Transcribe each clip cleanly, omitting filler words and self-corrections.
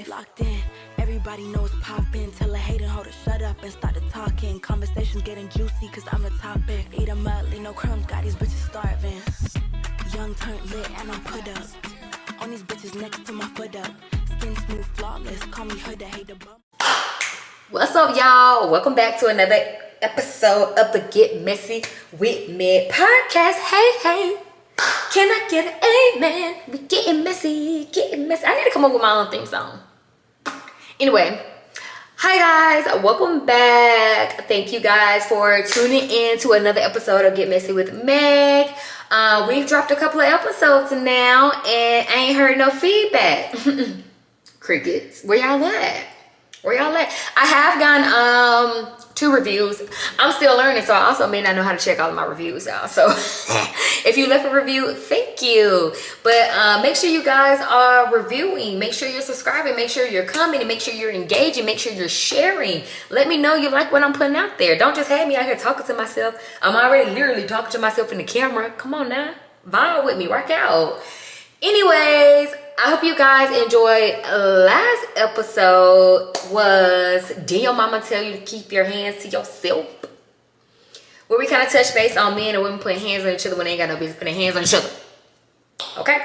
locked in. Everybody knows poppin'. Tell a hater hoe to shut up and start the talking. Conversations getting juicy cause I'm the topic. Eat them up, leave no crumbs, got these bitches starving. Young turned lit and I'm put up. On these bitches next to my foot up. Skin smooth, flawless, call me hood, hate the bum. What's up, y'all? Welcome back to another episode of the Get Messy with Me podcast. Hey, can I get an amen? We getting messy, getting messy. I need to come up with my own theme song. Anyway, hi guys, welcome back. Thank you guys for tuning in to another episode of Get Messy with Meg. We've dropped a couple of episodes now and I ain't heard no feedback. Crickets, where y'all at? I have gotten 2 reviews. I'm still learning, so I also may not know how to check all of my reviews out. So if you left a review, thank you. But make sure you guys are reviewing. Make sure you're subscribing. Make sure you're commenting. Make sure you're engaging. Make sure you're sharing. Let me know you like what I'm putting out there. Don't just have me out here talking to myself. I'm already literally talking to myself in the camera. Come on now. Vibe with me. Rock out. Anyways, I hope you guys enjoyed. Last episode was, did your mama tell you to keep your hands to yourself? Where we kind of touch base on men and women putting hands on each other when they ain't got no business putting hands on each other. Okay?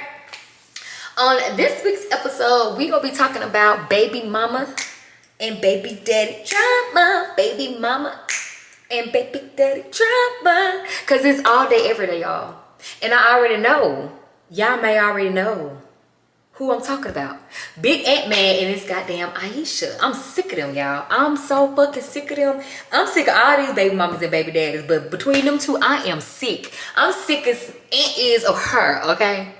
On this week's episode, we gonna be talking about baby mama and baby daddy drama. Baby mama and baby daddy drama. Cause it's all day, every day, y'all. And I already know. Y'all may already know who I'm talking about. Big Ant Man and this goddamn Aisha. I'm sick of them, y'all. I'm so fucking sick of them. I'm sick of all these baby mamas and baby daddies. But between them two, I am sick. I'm sick as Ant is of her, okay?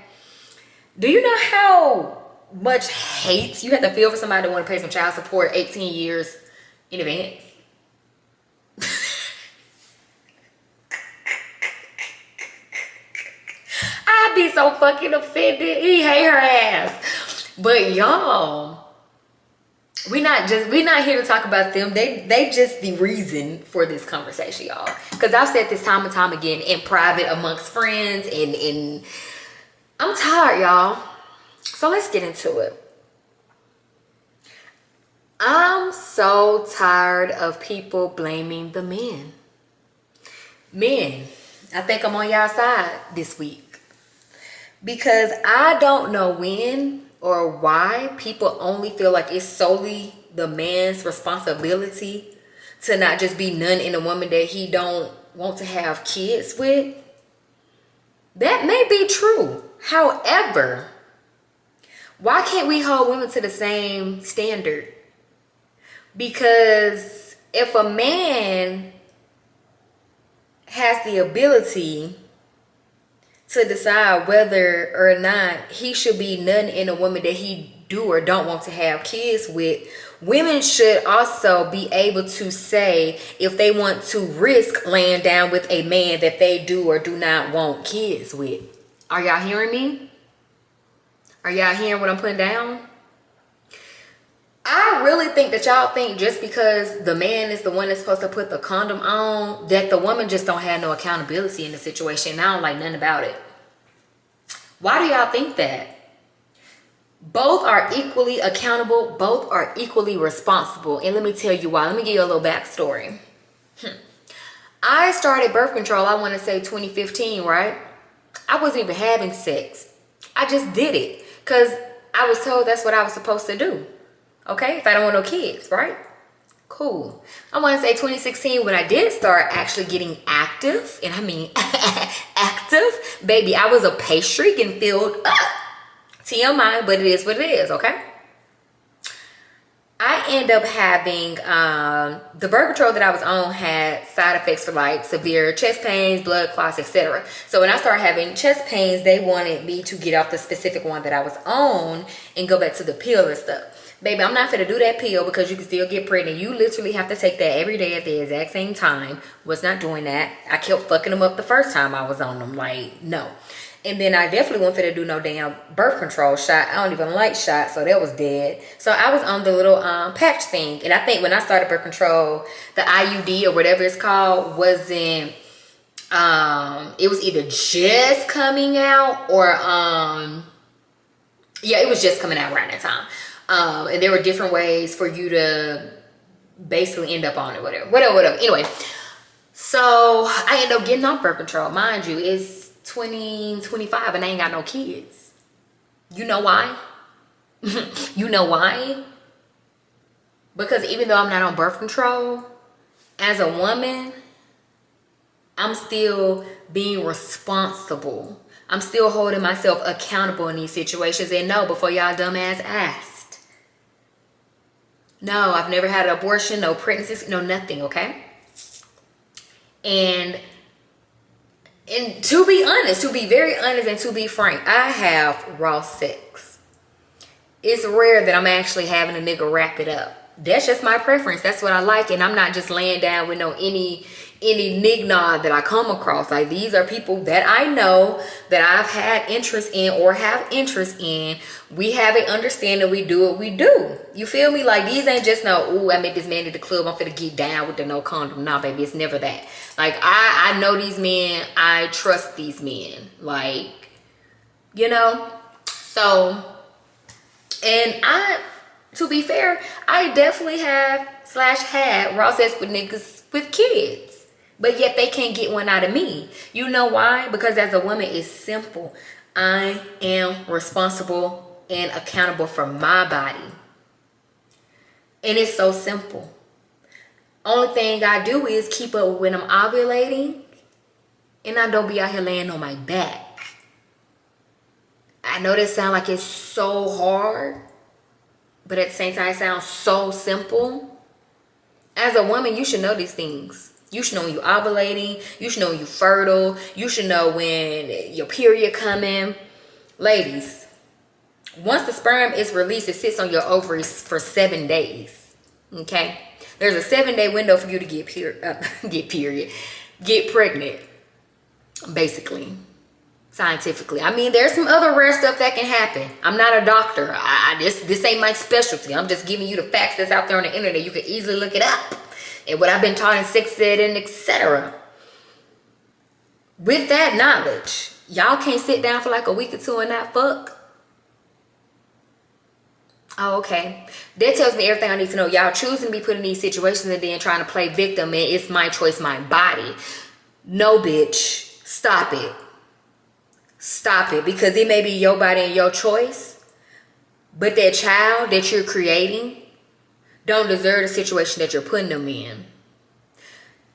Do you know how much hate you have to feel for somebody that want to pay some child support 18 years in advance? I'd be so fucking offended. He hate her ass. But y'all, we not here to talk about them. They just the reason for this conversation, y'all. Because I've said this time and time again in private amongst friends and I'm tired, y'all. So let's get into it. I'm so tired of people blaming the men. Men, I think I'm on y'all side this week. Because I don't know when or why people only feel like it's solely the man's responsibility to not just be none in a woman that he don't want to have kids with. That may be true. However, why can't we hold women to the same standard? Because if a man has the ability to decide whether or not he should be none in a woman that he do or don't want to have kids with, women should also be able to say if they want to risk laying down with a man that they do or do not want kids with. Are y'all hearing me? Are y'all hearing what I'm putting down? I really think that y'all think just because the man is the one that's supposed to put the condom on, that the woman just don't have no accountability in the situation. I don't like nothing about it. Why do y'all think that? Both are equally accountable. Both are equally responsible. And let me tell you why. Let me give you a little backstory. I started birth control, I want to say 2015, right? I wasn't even having sex. I just did it because I was told that's what I was supposed to do. Okay, if I don't want no kids, right? Cool. I want to say 2016 when I did start actually getting active, and I mean active, baby, I was a pastry getting filled up. TMI, but it is what it is, okay? I end up having, the birth control that I was on had side effects for like severe chest pains, blood clots, etc. So when I started having chest pains, they wanted me to get off the specific one that I was on and go back to the pill and stuff. Baby, I'm not finna do that pill because you can still get pregnant. You literally have to take that every day at the exact same time. Was not doing that. I kept fucking them up the first time I was on them. Like, no. And then I definitely wasn't finna do no damn birth control shot. I don't even like shots, so that was dead. So I was on the little patch thing. And I think when I started birth control, the IUD or whatever it's called wasn't, it was either just coming out or, yeah, it was just coming out around that time. And there were different ways for you to basically end up on it, whatever. Anyway, so I ended up getting off birth control. Mind you, it's 2025 and I ain't got no kids. You know why? You know why? Because even though I'm not on birth control, as a woman, I'm still being responsible. I'm still holding myself accountable in these situations. And no, before y'all dumbass asked. No, I've never had an abortion, no pregnancies, no nothing, okay? And to be honest, to be very honest and to be frank, I have raw sex. It's rare that I'm actually having a nigga wrap it up. That's just my preference. That's what I like. And I'm not just laying down with any nignod that I come across. Like, these are people that I know that I've had interest in or have interest in. We have an understanding. We do what we do. You feel me? Like, these ain't just no, ooh, I met this man at the club, I'm finna get down with the no condom. Nah, baby, it's never that. Like, I know these men. I trust these men. Like, you know? So, and to be fair, I definitely had raw sex with niggas with kids. But yet they can't get one out of me. You know why? Because as a woman, it's simple. I am responsible and accountable for my body. And it's so simple. Only thing I do is keep up when I'm ovulating. And I don't be out here laying on my back. I know that sounds like it's so hard. But at the same time, it sounds so simple. As a woman, you should know these things. You should know when you're ovulating. You should know when you're fertile. You should know when your period coming. Ladies, once the sperm is released, it sits on your ovaries for 7 days. Okay? There's a 7-day window for you to get pregnant. Basically. Scientifically. I mean, there's some other rare stuff that can happen. I'm not a doctor. This ain't my specialty. I'm just giving you the facts that's out there on the internet. You can easily look it up. And what I've been taught in sex ed and etc. With that knowledge, y'all can't sit down for like a week or two and not fuck. Oh, okay. That tells me everything I need to know. Y'all choosing to be put in these situations and then trying to play victim and it's my choice, my body. No, bitch. Stop it. Stop it, because it may be your body and your choice, but that child that you're creating don't deserve the situation that you're putting them in.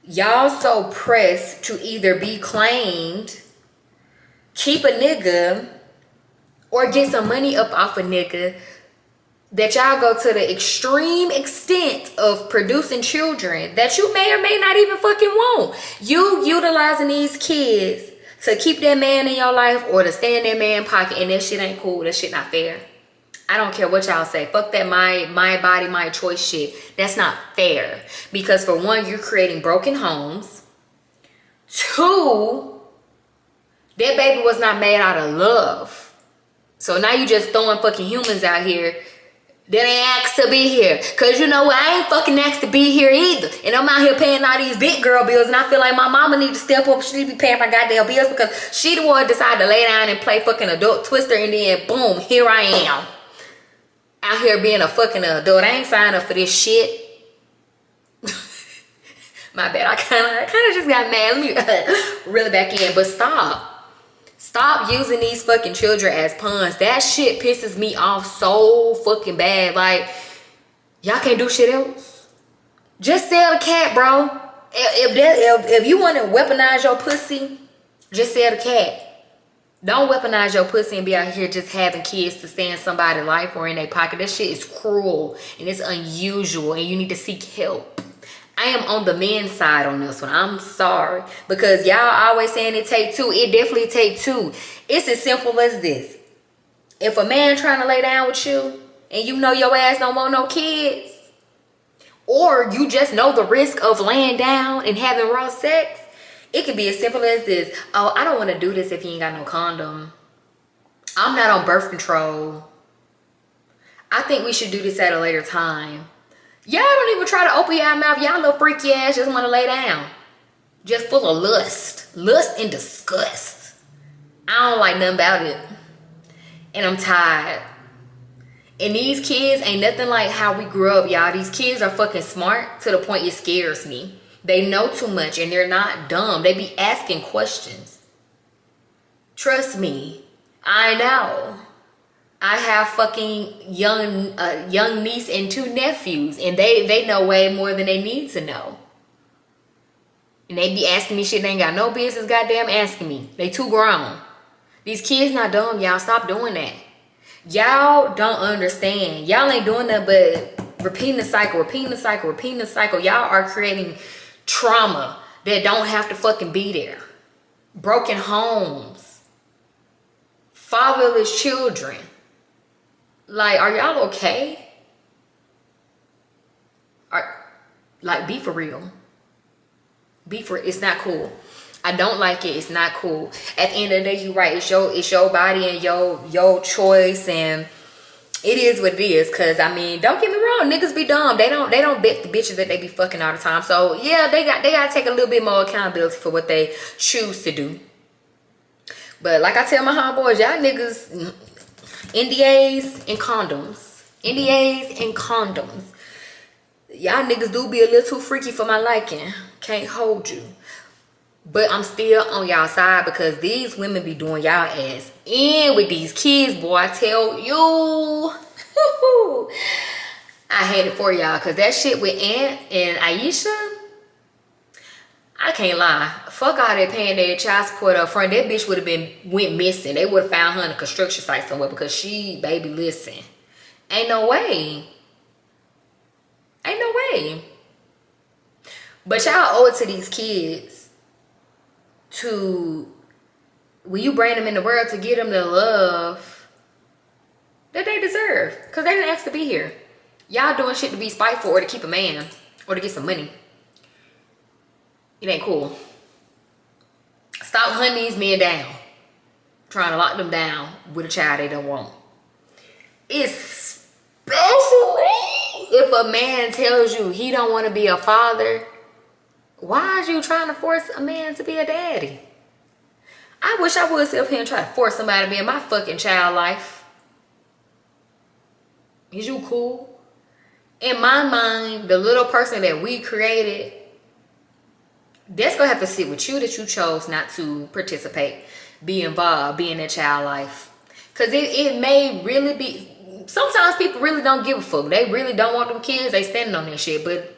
Y'all so pressed to either be claimed, keep a nigga, or get some money up off a nigga that y'all go to the extreme extent of producing children that you may or may not even fucking want. You utilizing these kids to keep that man in your life or to stay in that man's pocket, and that shit ain't cool. That shit not fair. I don't care what y'all say. Fuck that my body, my choice shit. That's not fair. Because for one, you're creating broken homes. Two, that baby was not made out of love. So now you just throwing fucking humans out here that ain't asked to be here. Cause you know what? I ain't fucking asked to be here either. And I'm out here paying all these big girl bills. And I feel like my mama need to step up. She need to be paying my goddamn bills because she the one decided to lay down and play fucking adult twister. And then boom, here I am. Out here being a fucking adult. I ain't signed up for this shit. My bad. I kind of just got mad. Let me reel it back in. But stop. Stop using these fucking children as pawns. That shit pisses me off so fucking bad. Like, y'all can't do shit else. Just sell the cat, bro. If you want to weaponize your pussy, just sell the cat. Don't weaponize your pussy and be out here just having kids to stay in somebody's life or in their pocket. That shit is cruel and it's unusual and you need to seek help. I am on the men's side on this one. I'm sorry. Because y'all always saying it take two. It definitely take two. It's as simple as this. If a man trying to lay down with you and you know your ass don't want no kids, or you just know the risk of laying down and having raw sex, it could be as simple as this. Oh, I don't want to do this if you ain't got no condom. I'm not on birth control. I think we should do this at a later time. Y'all don't even try to open your mouth. Y'all little freaky ass just want to lay down. Just full of lust. Lust and disgust. I don't like nothing about it. And I'm tired. And these kids ain't nothing like how we grew up, y'all. These kids are fucking smart to the point it scares me. They know too much and they're not dumb. They be asking questions. Trust me, I know. I have fucking young niece and 2 nephews, and they know way more than they need to know. And they be asking me shit they ain't got no business goddamn asking me. They too grown. These kids not dumb, y'all. Stop doing that. Y'all don't understand. Y'all ain't doing that but repeating the cycle, repeating the cycle, repeating the cycle. Y'all are creating trauma that don't have to fucking be there. Broken homes. Fatherless children. Like, are y'all okay? Be for real. It's not cool. I don't like it. It's not cool. At the end of the day, you're right. It's your body and your choice, and it is what it is. Cause I mean, don't get me wrong, niggas be dumb. They don't bet the bitches that they be fucking all the time. So yeah, they gotta take a little bit more accountability for what they choose to do. But like I tell my homeboys, y'all niggas, NDAs and condoms. NDAs and condoms. Y'all niggas do be a little too freaky for my liking. Can't hold you. But I'm still on y'all side because these women be doing y'all ass in with these kids, boy. I tell you. I hate it for y'all because that shit with Aunt and Aisha, I can't lie. Fuck all that paying their child support up front. That bitch would have went missing. They would have found her in a construction site somewhere because baby, listen. Ain't no way. Ain't no way. But y'all owe it to these kids to, when you bring them in the world, to give them the love that they deserve. Because they didn't ask to be here. Y'all doing shit to be spiteful or to keep a man or to get some money. It ain't cool. Stop hunting these men down. Trying to lock them down with a child they don't want. Especially if a man tells you he don't want to be a father. Why are you trying to force a man to be a daddy? I wish I would sit up here and try to force somebody to be in my fucking child life. Is you cool? In my mind, the little person that we created, that's gonna have to sit with you that you chose not to participate, be involved, be in that child life. Cause it may really be, sometimes people really don't give a fuck. They really don't want them kids. They standing on that shit. But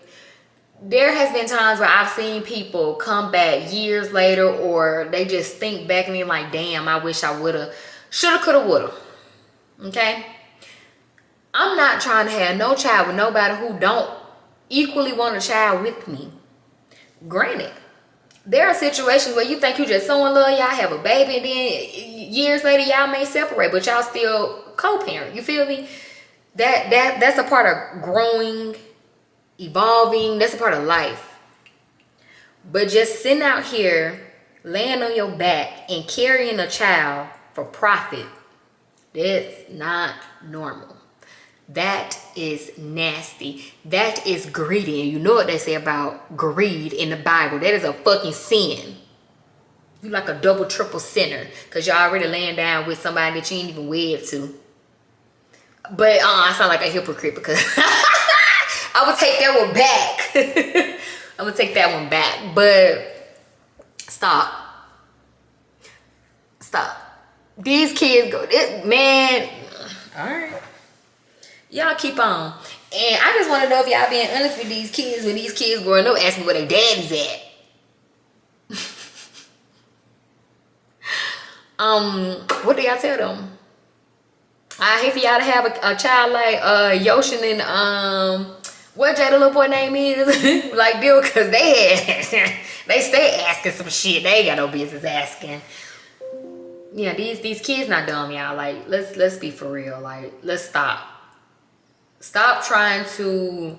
there has been times where I've seen people come back years later, or they just think back and they're like, damn, I wish I woulda, shoulda, coulda, woulda. Okay? I'm not trying to have no child with nobody who don't equally want a child with me. Granted, there are situations where you think you just so in love, y'all have a baby, and then years later y'all may separate, but y'all still co-parent. You feel me? That's a part of growing, evolving. That's a part of life. But just sitting out here, laying on your back and carrying a child for profit, that's not normal. That is nasty. That is greedy. And you know what they say about greed in the Bible. That is a fucking sin. You like a double, triple sinner. Because you're already laying down with somebody that you ain't even wed to. But I sound like a hypocrite because I would take that one back. I'm going to take that one back. But stop. Stop. These kids go, man. All right. Y'all keep on. And I just want to know if y'all being honest with these kids when these kids growing up asking where their daddy's at. What do y'all tell them? I hate for y'all to have a child like Yoshin and what Jada little boy name is like Bill, because they stay asking some shit they ain't got no business asking. Yeah, these kids not dumb, y'all. Like let's be for real. Like let's stop. Stop trying to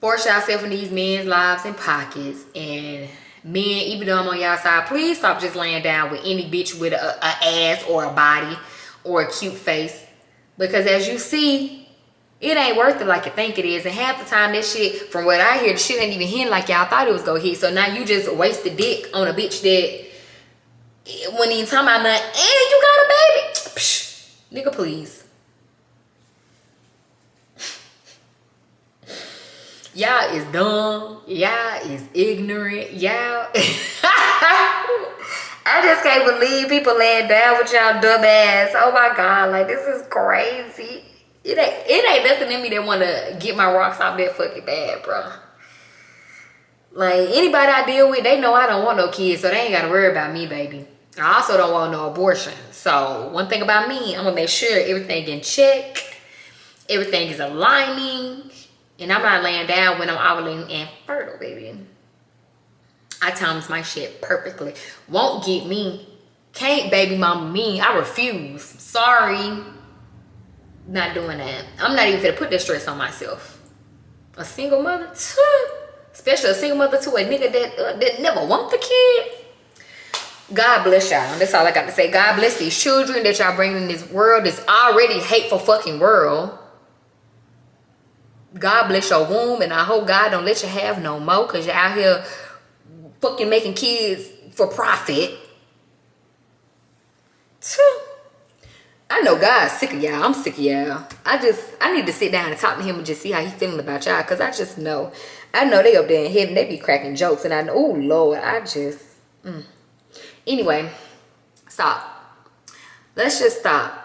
force yourself in these men's lives and pockets. And men, even though I'm on y'all side, please stop just laying down with any bitch with a ass or a body or a cute face. Because as you see, it ain't worth it like you think it is. And half the time, that shit, from what I hear, the shit ain't even hitting like y'all thought it was gonna hit. So now you just wasted dick on a bitch that when you talking about nothing, and you got a baby. Psh, nigga, please. Y'all is dumb. Y'all is ignorant. Y'all. I just can't believe people laying down with y'all dumb ass. Oh my God, like this is crazy. It ain't nothing in me that want to get my rocks off that fucking bad, bro. Like anybody I deal with, they know I don't want no kids, so they ain't gotta worry about me, baby. I also don't want no abortion. So one thing about me, I'm gonna make sure everything in check, everything is aligning, and I'm not laying down when I'm ovulating and fertile, baby. I times my shit perfectly. Won't get me. Can't baby mama me. I refuse. Sorry. Not doing that. I'm not even gonna put that stress on myself. A single mother, especially a single mother to a nigga that never want the kid. God bless y'all. That's all I got to say. God bless these children that y'all bring in this world, this already hateful fucking world. God bless your womb, and I hope God don't let you have no more, because you're out here fucking making kids for profit. I know God's sick of y'all. I'm sick of y'all. I need to sit down and talk to him and just see how he feeling about y'all, because I just know. I know they up there in heaven. They be cracking jokes, and I know, oh Lord, I just... Anyway, stop. Let's just stop.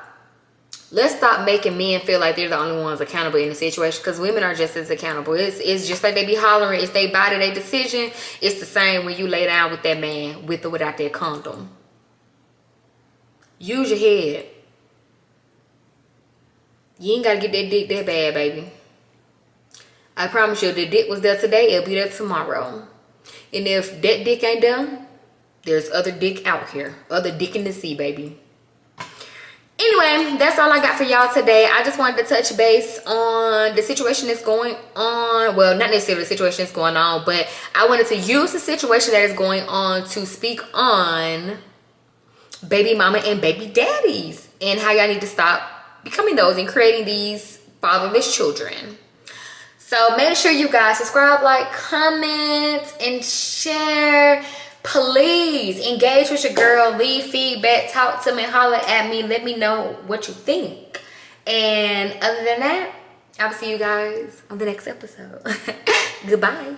Let's stop making men feel like they're the only ones accountable in the situation, because women are just as accountable. It's just like they be hollering. It's their body, their decision. It's the same when you lay down with that man, with or without that condom. Use your head. You ain't got to get that dick that bad, baby. I promise you, if the dick was there today, it'll be there tomorrow. And if that dick ain't there, there's other dick out here. Other dick in the sea, baby. Anyway, that's all I got for y'all today. I just wanted to touch base on the situation that's going on. Well, not necessarily the situation that's going on, but I wanted to use the situation that is going on to speak on baby mama and baby daddies, and how y'all need to stop becoming those and creating these fatherless children. So make sure you guys subscribe, like, comment, and share. Please engage with your girl. Leave feedback. Talk to me. Holler at me. Let me know what you think. And other than that, I will see you guys on the next episode. Goodbye.